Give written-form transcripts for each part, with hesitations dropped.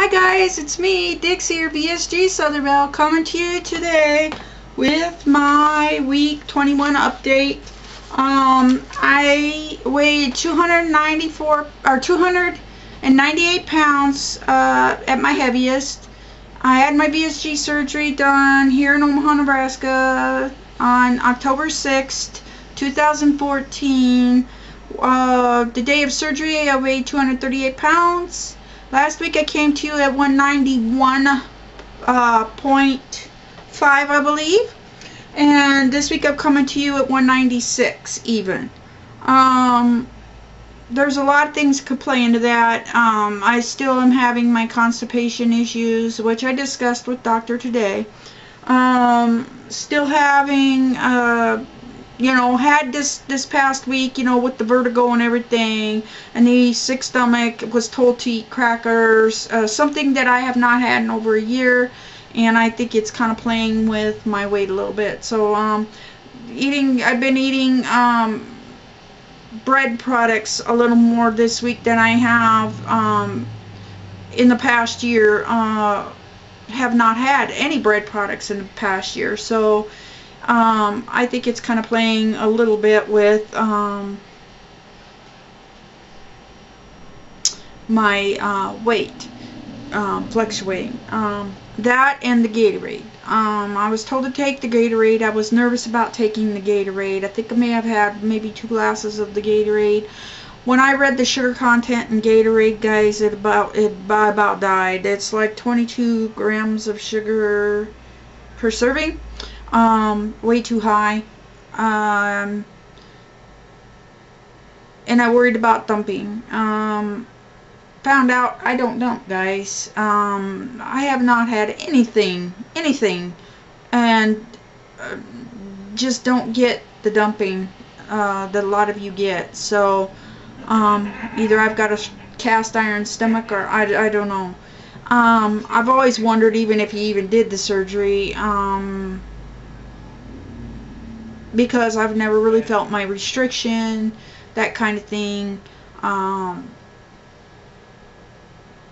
Hi guys, it's me, Dixie or BSG Sotherbell, coming to you today with my week 21 update. I weighed 298 pounds at my heaviest. I had my BSG surgery done here in Omaha, Nebraska on October 6th, 2014. The day of surgery, I weighed 238 pounds. Last week I came to you at 191.5, I believe. And this week I'm coming to you at 196 even. There's a lot of things could play into that. I still am having my constipation issues, which I discussed with doctor today. Still having, had this past week, with the vertigo and everything, and the sick stomach, was told to eat crackers, something that I have not had in over a year, and I think it's kind of playing with my weight a little bit. So, I've been eating, bread products a little more this week than I have, in the past year. Have not had any bread products in the past year, so I think it's kind of playing a little bit with my weight fluctuating. That and the Gatorade. I was told to take the Gatorade. I was nervous about taking the Gatorade. I think I may have had maybe 2 glasses of the Gatorade. When I read the sugar content in Gatorade, guys, I about died. It's like 22 grams of sugar per serving. Way too high. And I worried about dumping. Found out I don't dump, guys. I have not had anything, and just don't get the dumping that a lot of you get. So, either I've got a cast iron stomach, or I don't know. I've always wondered, even if he even did the surgery, because I've never really felt my restriction, that kind of thing.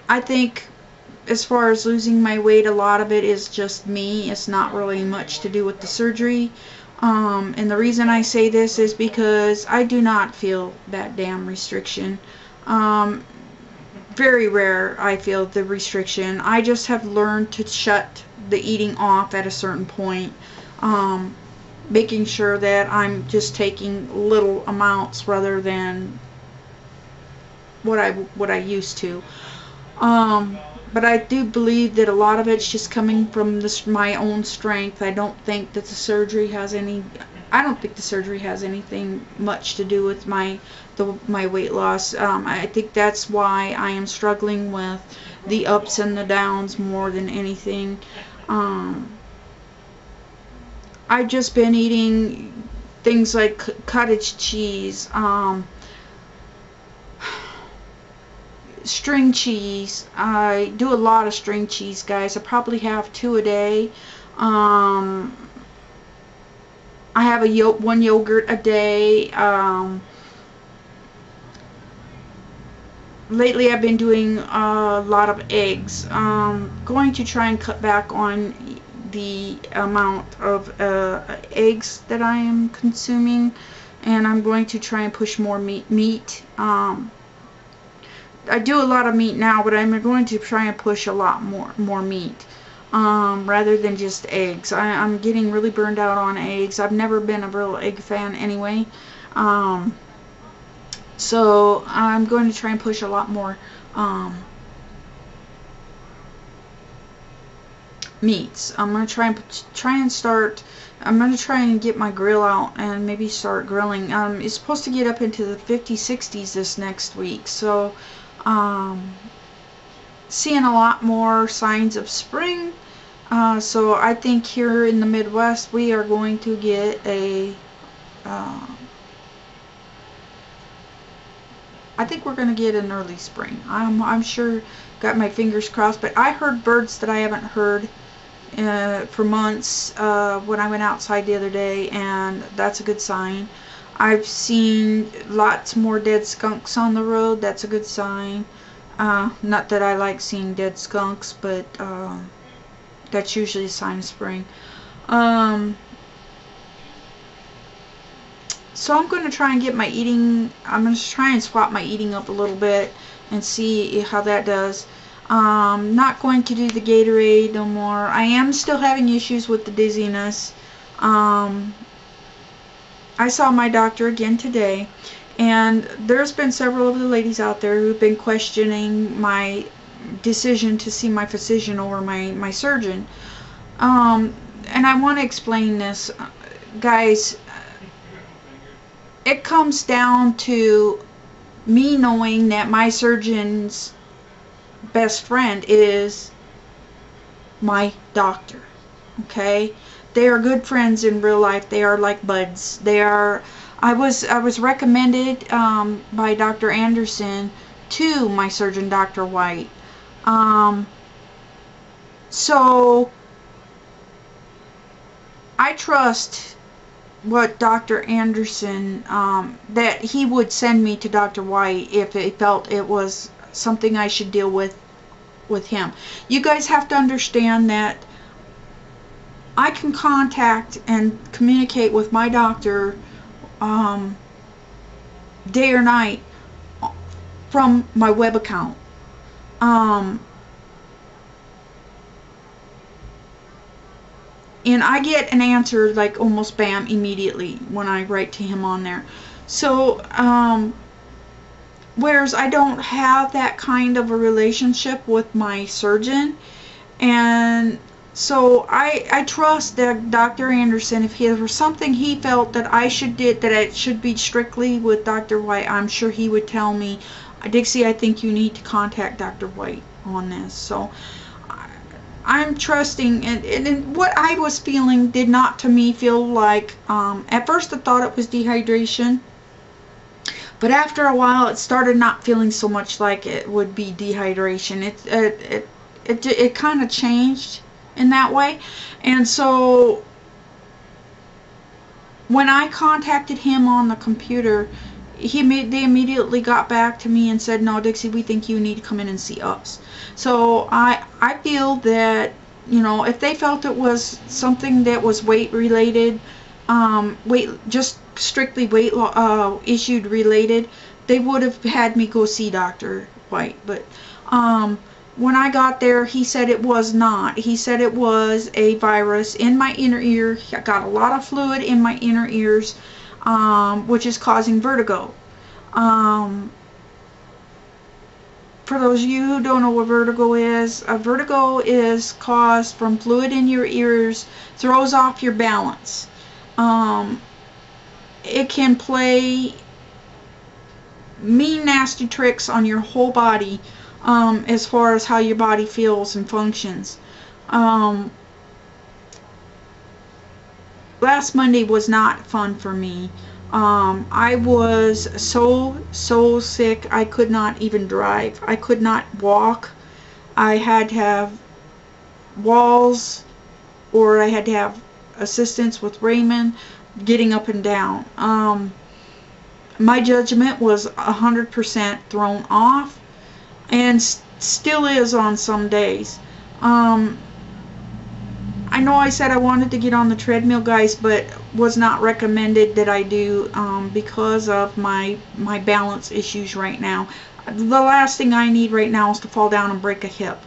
I think as far as losing my weight, a lot of it is just me. It's not really much to do with the surgery. And the reason I say this is because I do not feel that damn restriction. Very rare I feel the restriction. I just have learned to shut the eating off at a certain point. Making sure that I'm just taking little amounts rather than what I used to. But I do believe that a lot of it's just coming from my own strength. I don't think that the surgery has anything much to do with my weight loss. I think that's why I am struggling with the ups and the downs more than anything. I've just been eating things like cottage cheese, string cheese. I do a lot of string cheese, guys. I probably have 2 a day. I have one yogurt a day. Lately I've been doing a lot of eggs. Going to try and cut back on the amount of eggs that I am consuming, and I'm going to try and push more meat. I do a lot of meat now, but I'm going to try and push a lot more meat, rather than just eggs. I'm getting really burned out on eggs. I've never been a real egg fan anyway. So I'm going to try and push a lot more meats. I'm going to try and get my grill out and maybe start grilling. It's supposed to get up into the 50s, 60s this next week. So seeing a lot more signs of spring. So I think here in the Midwest we are going to get I think we're going to get an early spring. I'm sure, got my fingers crossed, but I heard birds that I haven't heard for months when I went outside the other day, and that's a good sign. I've seen lots more dead skunks on the road. That's a good sign. Not that I like seeing dead skunks, but that's usually a sign of spring. So I'm going to try and get my eating, I'm going to try and swap my eating up a little bit and see how that does. Not going to do the Gatorade no more. I am still having issues with the dizziness. I saw my doctor again today, and there's been several of the ladies out there who've been questioning my decision to see my physician over my surgeon. And I want to explain this, guys. It comes down to me knowing that my surgeon's best friend is my doctor. Okay, they are good friends in real life. They are like buds. They are. I was recommended by Dr. Anderson to my surgeon, Dr. White. So I trust what Dr. Anderson, that he would send me to Dr. White if he felt it was something I should deal with him. You guys have to understand that I can contact and communicate with my doctor day or night from my web account. And I get an answer like almost bam immediately when I write to him on there. So whereas I don't have that kind of a relationship with my surgeon, and so I trust that Dr. Anderson, if there was something he felt that I should do, that it should be strictly with Dr. White, I'm sure he would tell me, Dixie, I think you need to contact Dr. White on this. So I'm trusting, and what I was feeling did not to me feel like, at first I thought it was dehydration, but after a while it started not feeling so much like it would be dehydration. It kind of changed in that way. And so when I contacted him on the computer, they immediately got back to me and said, no, Dixie, we think you need to come in and see us. So I feel that, you know, if they felt it was something that was weight related, just strictly weight issued related, they would have had me go see Dr. White. But when I got there, he said it was not. He said it was a virus in my inner ear. I got a lot of fluid in my inner ears, which is causing vertigo. For those of you who don't know what vertigo is caused from fluid in your ears, throws off your balance. It can play mean, nasty tricks on your whole body, as far as how your body feels and functions. Last Monday was not fun for me. I was so sick I could not even drive. I could not walk. I had to have walls, or I had to have assistance with Raymond getting up and down. My judgment was 100% thrown off, and still is on some days. I know I said I wanted to get on the treadmill, guys, but was not recommended that I do, because of my balance issues right now. The last thing I need right now is to fall down and break a hip,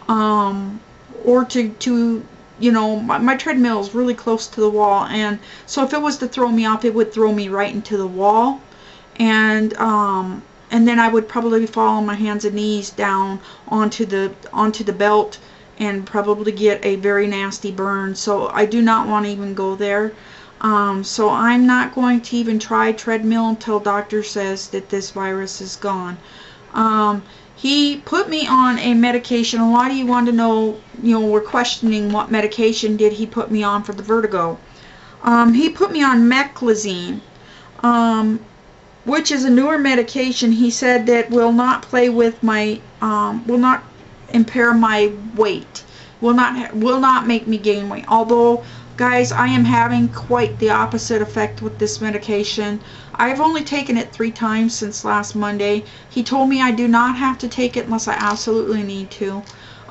or to you know, my treadmill is really close to the wall, and so if it was to throw me off, it would throw me right into the wall, and then I would probably fall on my hands and knees down onto the belt and probably get a very nasty burn. So I do not want to even go there. So I'm not going to even try treadmill until doctor says that this virus is gone. He put me on a medication. A lot of you want to know, you know, we're questioning what medication did he put me on for the vertigo. He put me on meclizine, which is a newer medication. He said that will not play with my, will not impair my weight, will not make me gain weight. Although Guys, I am having quite the opposite effect with this medication. I've only taken it 3 times since last Monday. He told me I do not have to take it unless I absolutely need to.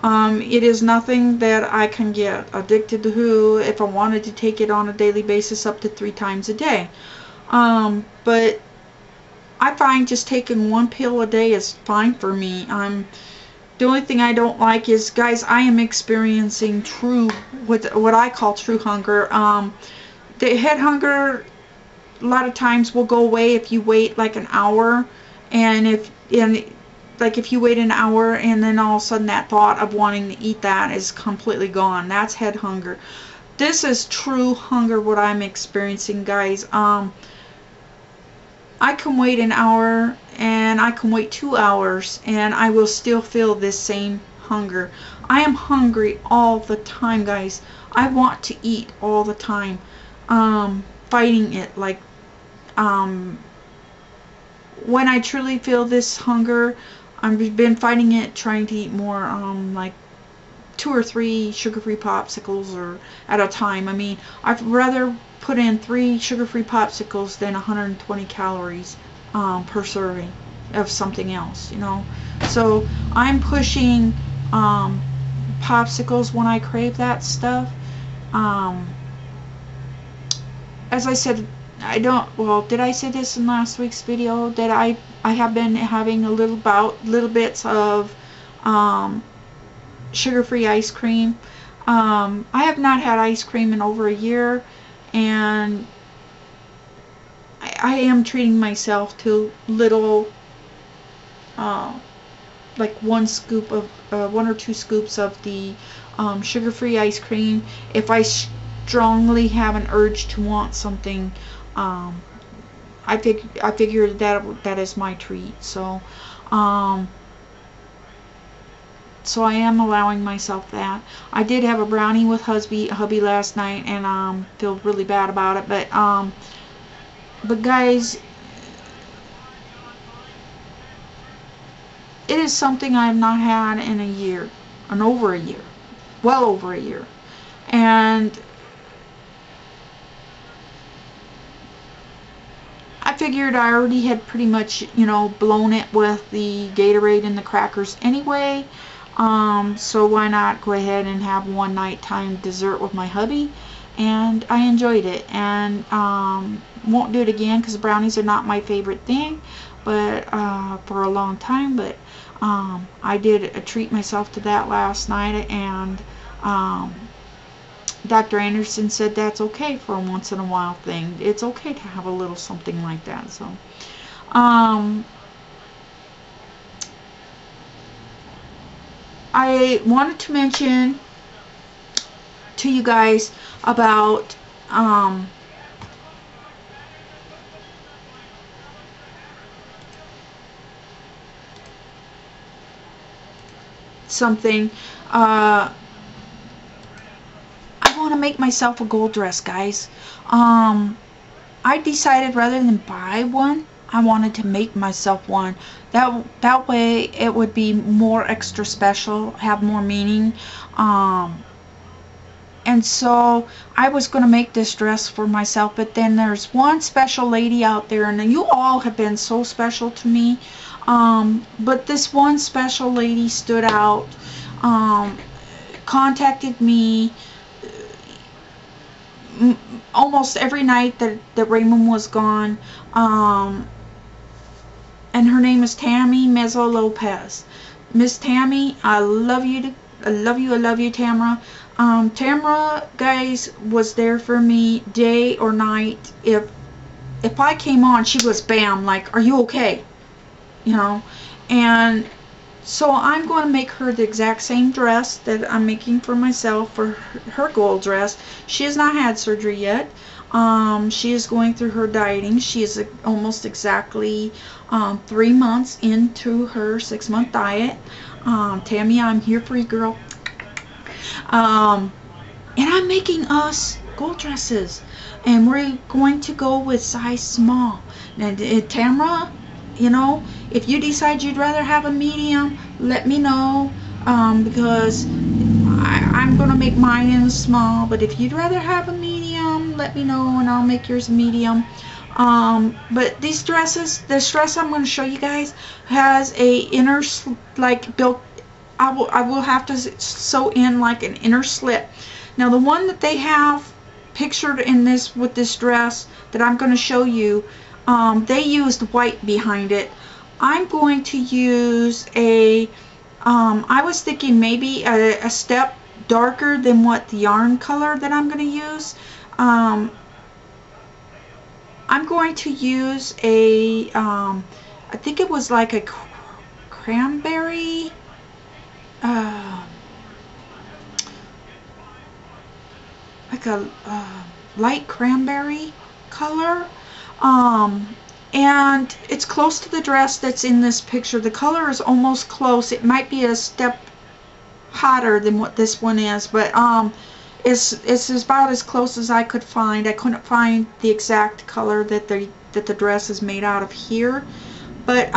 It is nothing that I can get addicted to if I wanted to take it on a daily basis up to 3 times a day. But I find just taking 1 pill a day is fine for me. The only thing I don't like is, guys, I am experiencing what I call true hunger. The head hunger a lot of times will go away if you wait like an hour, and if you wait an hour and then all of a sudden that thought of wanting to eat that is completely gone. That's head hunger. This is true hunger, what I'm experiencing, guys. I can wait an hour and I can wait 2 hours and I will still feel this same hunger. I am hungry all the time, guys. I want to eat all the time. Fighting it, like, when I truly feel this hunger, I've been fighting it, trying to eat more, like 2 or 3 sugar-free popsicles or at a time. I mean, I'd rather put in 3 sugar-free popsicles than 120 calories per serving of something else, you know. So I'm pushing popsicles when I crave that stuff. As I said, did I say this in last week's video, that I have been having little bits of sugar-free ice cream. I have not had ice cream in over a year, and I am treating myself to little, like 1 or 2 scoops of the sugar-free ice cream. If I strongly have an urge to want something, I figure that is my treat. So so I am allowing myself that. I did have a brownie with hubby last night, and feel really bad about it. But guys, it is something I have not had in a year, well over a year, and I figured I already had pretty much, you know, blown it with the Gatorade and the crackers anyway. So why not go ahead and have one nighttime dessert with my hubby, and I enjoyed it, and won't do it again because brownies are not my favorite thing, but for a long time. But I did treat myself to that last night, and Dr. Anderson said that's okay for a once in a while thing. It's okay to have a little something like that. So I wanted to mention to you guys about something. I want to make myself a gold dress, guys. I decided rather than buy one, I wanted to make myself one. That way it would be more extra special, have more meaning. And so I was going to make this dress for myself, but then there's one special lady out there, and you all have been so special to me, but this one special lady stood out, contacted me almost every night that Raymond was gone, and her name is Tammy Mezzo Lopez. Miss Tammy, I love you, Tamara. Tamara, guys, was there for me day or night. If I came on, she was bam, like, are you okay? You know. And so I'm going to make her the exact same dress that I'm making for myself for her gold dress. She has not had surgery yet. She is going through her dieting. She is almost exactly 3 months into her 6-month diet. Tammy, I'm here for you, girl. And I'm making us gold dresses, and we're going to go with size small. And Tamara, you know, if you decide you'd rather have a medium, let me know, because I'm gonna make mine in small, but if you'd rather have a medium, let me know and I'll make yours medium. But these dresses, this dress I'm going to show you guys has a inner like built. I will have to sew in like an inner slit. Now the one that they have pictured in this with this dress that I'm going to show you, they used white behind it. I'm going to use a I was thinking maybe a step darker than what the yarn color that I'm going to use. I'm going to use a I think it was like a cranberry like a light cranberry color, and it's close to the dress that's in this picture. The color is almost close. It might be a step hotter than what this one is, but it's about as close as I could find. I couldn't find the exact color that the dress is made out of here, but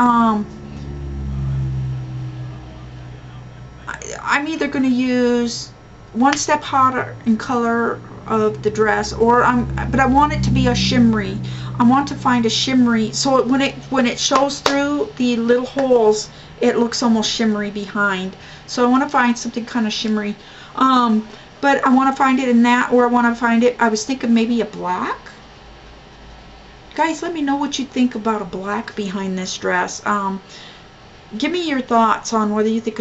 I'm either going to use one step hotter in color of the dress, or but I want it to be a shimmery. I want to find a shimmery, so when it shows through the little holes, it looks almost shimmery behind. So I want to find something kind of shimmery, but I want to find it in that, or I want to find it, I was thinking maybe a black. Guys, let me know what you think about a black behind this dress. Give me your thoughts on whether you think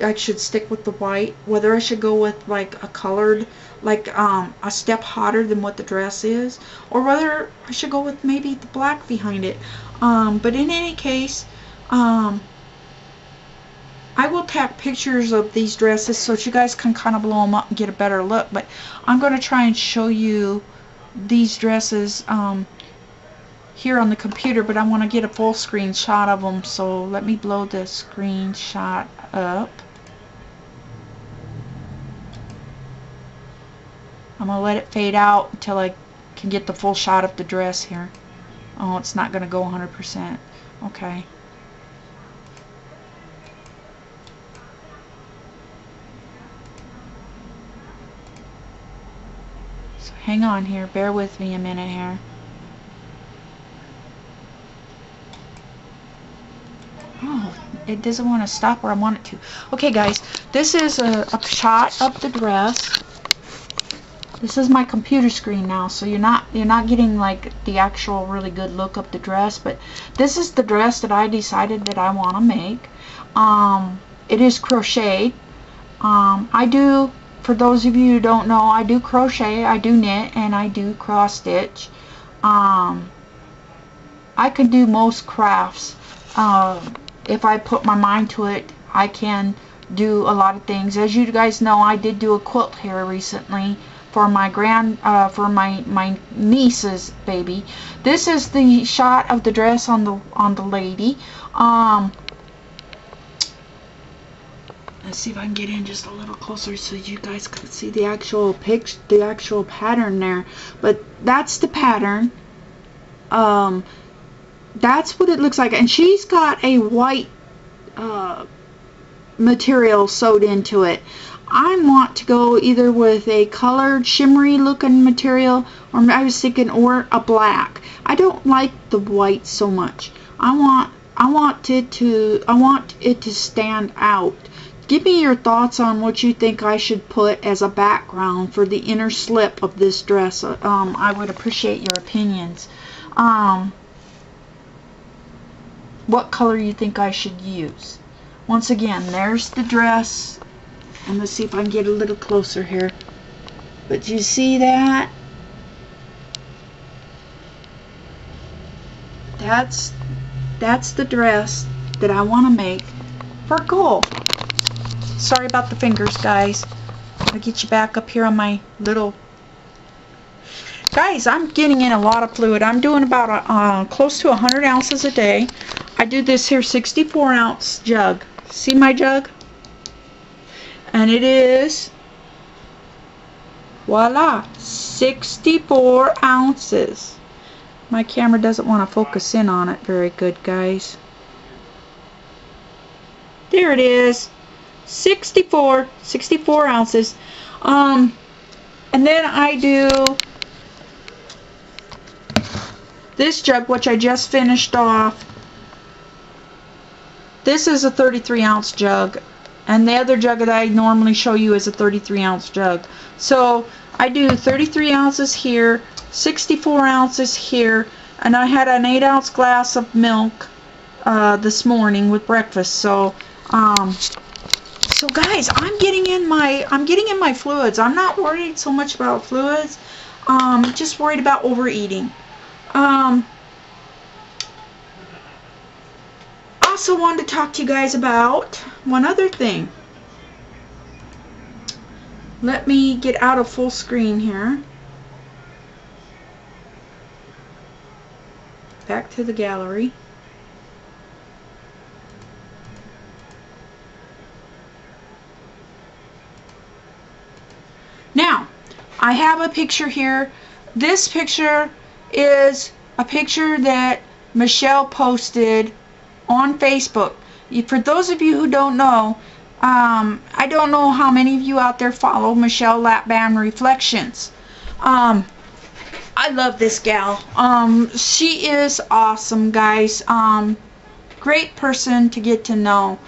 I should stick with the white, whether I should go with like a colored, like a step hotter than what the dress is, or whether I should go with maybe the black behind it. But in any case, I will tag pictures of these dresses so that you guys can kind of blow them up and get a better look. But I'm going to try and show you these dresses here on the computer, but I want to get a full screen shot of them, so let me blow the screenshot up. I'm gonna let it fade out until I can get the full shot of the dress here. Oh, it's not gonna go 100%. Okay. So hang on here, bear with me a minute here. Oh, it doesn't want to stop where I want it to. Okay guys, this is a shot of the dress. This is my computer screen now, so you're not getting like the actual really good look of the dress, but this is the dress that I decided that I want to make. It is crocheted. I do, for those of you who don't know, I do crochet, I do knit, and I do cross stitch. I can do most crafts. If I put my mind to it, I can do a lot of things. As you guys know, I did do a quilt here recently for my my niece's baby. This is the shot of the dress on the lady. Let's see if I can get in just a little closer so you guys can see the actual the actual pattern there. But that's the pattern. That's what it looks like, and she's got a white material sewed into it. I want to go either with a colored shimmery looking material, or I was thinking, or a black. I don't like the white so much. I want it to stand out. Give me your thoughts on what you think I should put as a background for the inner slip of this dress. I would appreciate your opinions. What color you think I should use. Once again, there's the dress, and let's see if I can get a little closer here. But do you see that? That's the dress that I want to make for gold. Sorry about the fingers, guys. I'll get you back up here on my little... Guys, I'm getting in a lot of fluid. I'm doing about close to 100 ounces a day. I do this here 64 ounce jug. See my jug? And it is, voila, 64 ounces. My camera doesn't want to focus in on it very good, guys. There it is. 64 ounces. And then I do this jug, which I just finished off. This is a 33 ounce jug, and the other jug that I normally show you is a 33 ounce jug. So I do 33 ounces here, 64 ounces here, and I had an 8 ounce glass of milk this morning with breakfast. So so guys, I'm getting in my fluids. I'm not worried so much about fluids. Just worried about overeating. Also wanted to talk to you guys about one other thing. Let me get out of full screen here. Back to the gallery. Now, I have a picture here. This picture is a picture that Michelle posted on Facebook. For those of you who don't know, I don't know how many of you out there follow Michelle Lapband Reflections. I love this gal. She is awesome, guys. Great person to get to know.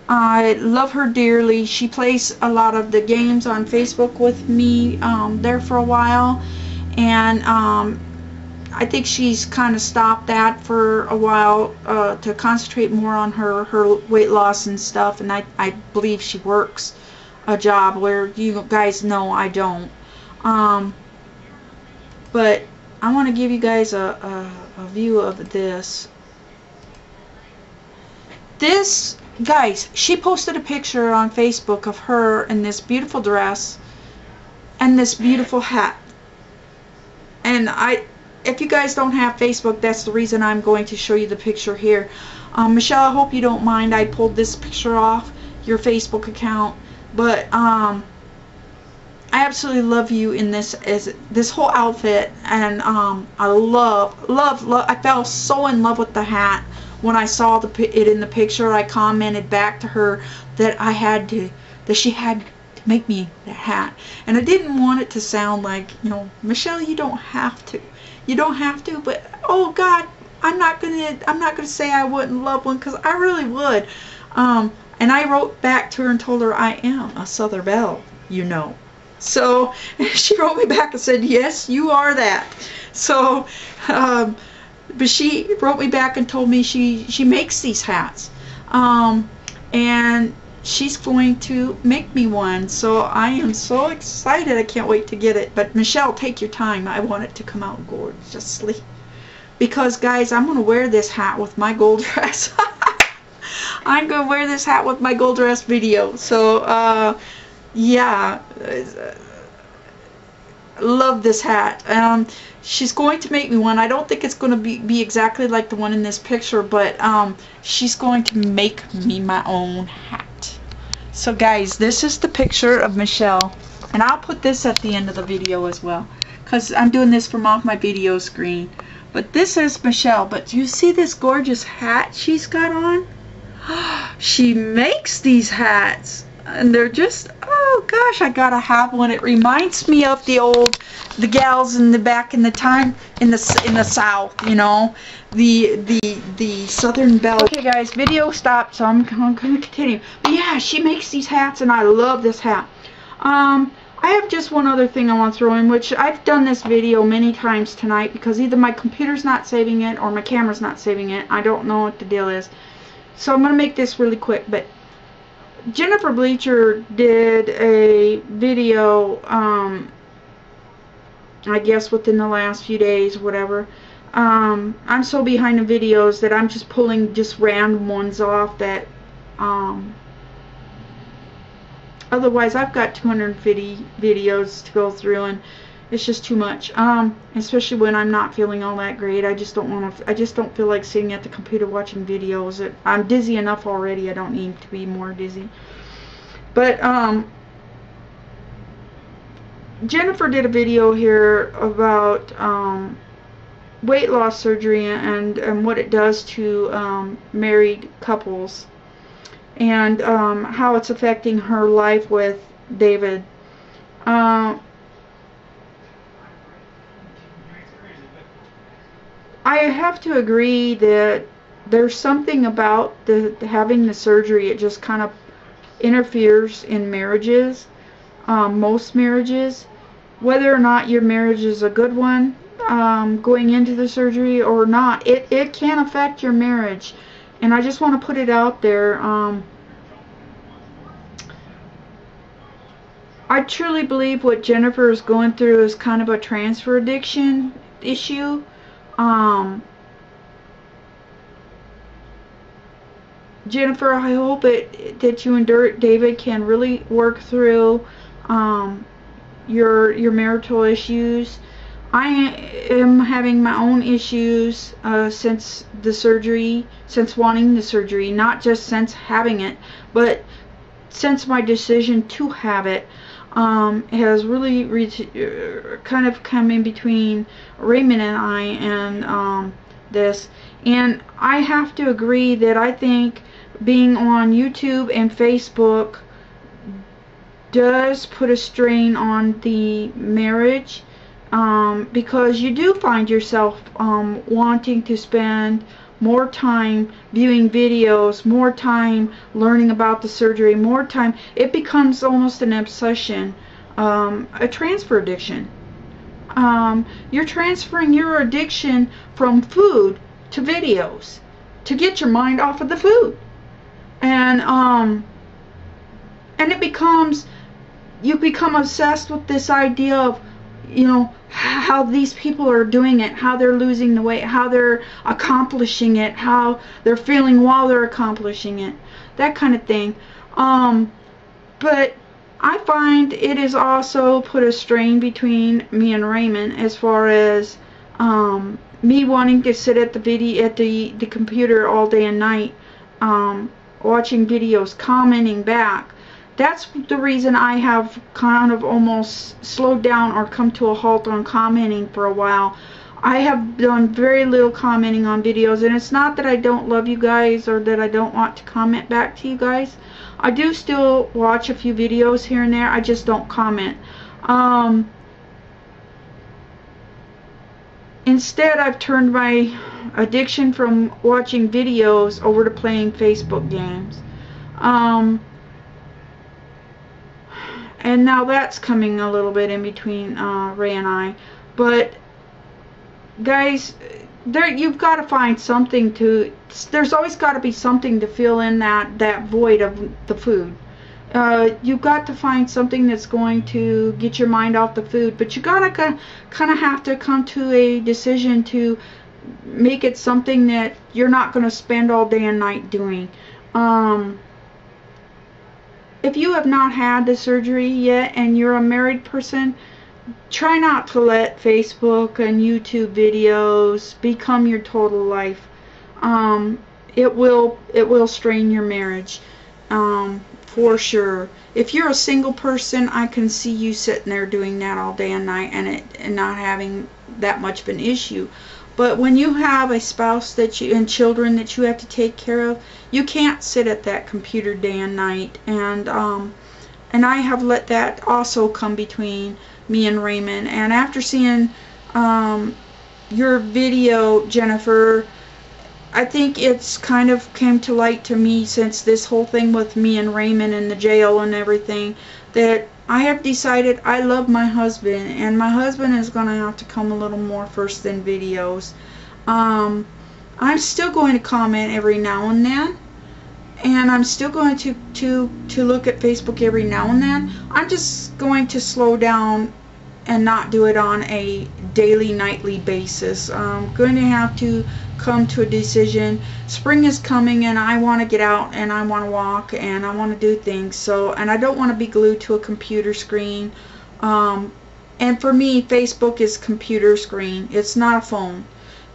I love her dearly. She plays a lot of the games on Facebook with me there for a while, and I think she's kind of stopped that for a while to concentrate more on her weight loss and stuff, and I believe she works a job where you guys know I don't. But I want to give you guys a view of this. This, guys, she posted a picture on Facebook of her in this beautiful dress and this beautiful hat. And if you guys don't have Facebook, that's the reason I'm going to show you the picture here. Michelle, I hope you don't mind I pulled this picture off your Facebook account, but I absolutely love you in this whole outfit, and I love. I fell so in love with the hat when I saw it in the picture. I commented back to her that she had to make me that hat, and I didn't want it to sound like, you know, Michelle, you don't have to. You don't have to, but oh God, I'm not gonna say I wouldn't love one, because I really would. And I wrote back to her and told her I am a Southern Belle, you know. So she wrote me back and said, yes, you are that. So, but she wrote me back and told me she makes these hats, and she's going to make me one. So I am so excited. I can't wait to get it. But Michelle, take your time. I want it to come out gorgeously, because guys, I'm going to wear this hat with my gold dress. I'm going to wear this hat with my gold dress video. So yeah, love this hat. She's going to make me one. I don't think it's going to be exactly like the one in this picture, but she's going to make me my own hat. So guys, this is the picture of Michelle, and I'll put this at the end of the video as well, because I'm doing this from off my video screen. But this is Michelle. But do you see this gorgeous hat she's got on? She makes these hats, and they're just, oh gosh, I gotta have one. It reminds me of the gals in the back in the time in the South, you know, the Southern Belle. Okay guys, video stopped, so I'm gonna continue. But yeah, she makes these hats, and I love this hat. I have just one other thing I want to throw in, which I've done this video many times tonight, because either my computer's not saving it or my camera's not saving it. I don't know what the deal is. So I'm gonna make this really quick. But Jennifer Bleacher did a video, I guess within the last few days, whatever. I'm so behind the videos that I'm just pulling just random ones off that, otherwise I've got 250 videos to go through, and it's just too much. Especially when I'm not feeling all that great. I just don't feel like sitting at the computer watching videos. I'm dizzy enough already. I don't need to be more dizzy. But Jennifer did a video here about weight loss surgery and what it does to married couples. and how it's affecting her life with David. I have to agree that there's something about having the surgery. It just kind of interferes in marriages, most marriages, whether or not your marriage is a good one, going into the surgery or not. It can affect your marriage, and I just want to put it out there. I truly believe what Jennifer is going through is kind of a transfer addiction issue. Jennifer, I hope that you and David can really work through your marital issues. I am having my own issues since the surgery, since wanting the surgery, not just since having it, but since my decision to have it. Has really kind of come in between Raymond and I and this. And I have to agree that I think being on YouTube and Facebook does put a strain on the marriage, because you do find yourself wanting to spend more time viewing videos, more time learning about the surgery, more time. It becomes almost an obsession, a transfer addiction. You're transferring your addiction from food to videos to get your mind off of the food. And it becomes, you become obsessed with this idea of, you know, how these people are doing it, how they're losing the weight, how they're accomplishing it, how they're feeling while they're accomplishing it, that kind of thing. But I find it has also put a strain between me and Raymond, as far as me wanting to sit at the computer all day and night, watching videos, commenting back. That's the reason I have kind of almost slowed down or come to a halt on commenting for a while. I have done very little commenting on videos, and it's not that I don't love you guys or that I don't want to comment back to you guys. I do still watch a few videos here and there. I just don't comment. Instead, I've turned my addiction from watching videos over to playing Facebook games. And now that's coming a little bit in between Ray and I. But guys, you've got to find something to, there's always got to be something to fill in that void of the food. You've got to find something that's going to get your mind off the food, but you gotta kind of have to come to a decision to make it something that you're not going to spend all day and night doing. If you have not had the surgery yet and you're a married person, try not to let Facebook and YouTube videos become your total life. It will strain your marriage, for sure. If you're a single person, I can see you sitting there doing that all day and night and not having that much of an issue. But when you have a spouse and children that you have to take care of, you can't sit at that computer day and night. And I have let that also come between me and Raymond. And after seeing your video, Jennifer, I think it's kind of came to light to me, since this whole thing with me and Raymond in the jail and everything, that I have decided I love my husband, and my husband is going to have to come a little more first than videos. I'm still going to comment every now and then, and I'm still going to look at Facebook every now and then. I'm just going to slow down and not do it on a daily, nightly basis. I'm going to have to come to a decision. Spring is coming, and I want to get out, and I want to walk, and I want to do things. So, and I don't want to be glued to a computer screen. And for me, Facebook is a computer screen. It's not a phone.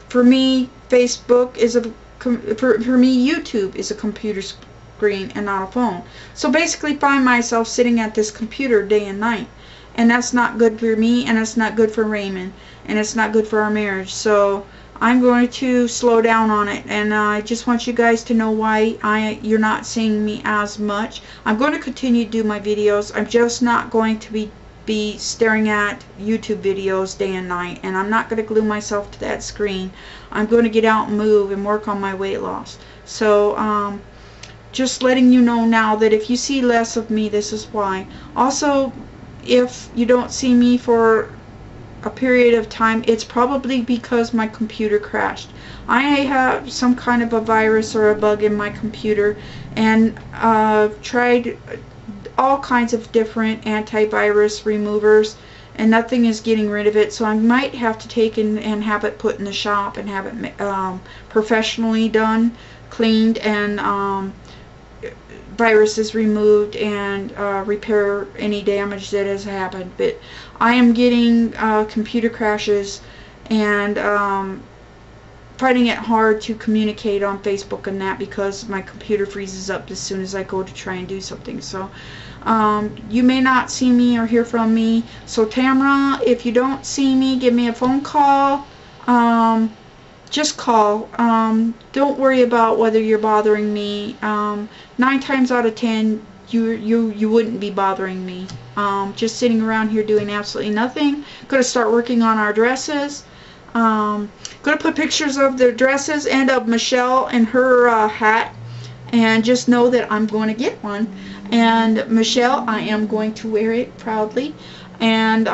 For me, Facebook is for me, YouTube is a computer screen and not a phone. So basically, find myself sitting at this computer day and night. And that's not good for me, and it's not good for Raymond, and it's not good for our marriage. So I'm going to slow down on it, and I just want you guys to know why you're not seeing me as much. I'm going to continue to do my videos. I'm just not going to be staring at YouTube videos day and night, and I'm not going to glue myself to that screen. I'm going to get out and move and work on my weight loss. So just letting you know now that if you see less of me, this is why. Also, if you don't see me for a period of time, it's probably because my computer crashed. I have some kind of a virus or a bug in my computer, and tried all kinds of different antivirus removers, and nothing is getting rid of it. So I might have to take and have it put in the shop and have it professionally done, cleaned, and viruses removed, and repair any damage that has happened. But I am getting computer crashes, and finding it hard to communicate on Facebook and that, because my computer freezes up as soon as I go to try and do something. So you may not see me or hear from me. So Tamara, if you don't see me, give me a phone call. Just call. Don't worry about whether you're bothering me. 9 times out of 10, you wouldn't be bothering me. Just sitting around here doing absolutely nothing. Going to start working on our dresses. Going to put pictures of the dresses and of Michelle and her hat, and just know that I'm going to get one. And Michelle, I am going to wear it proudly. And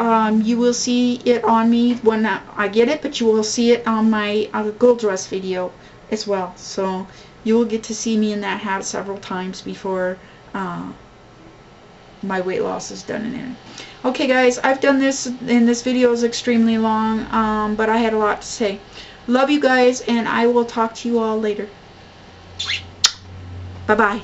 you will see it on me when I get it, but you will see it on my girl dress video as well. So you will get to see me in that hat several times before my weight loss is done in it. Okay guys, I've done this, and this video is extremely long, but I had a lot to say. Love you guys, and I will talk to you all later. Bye bye.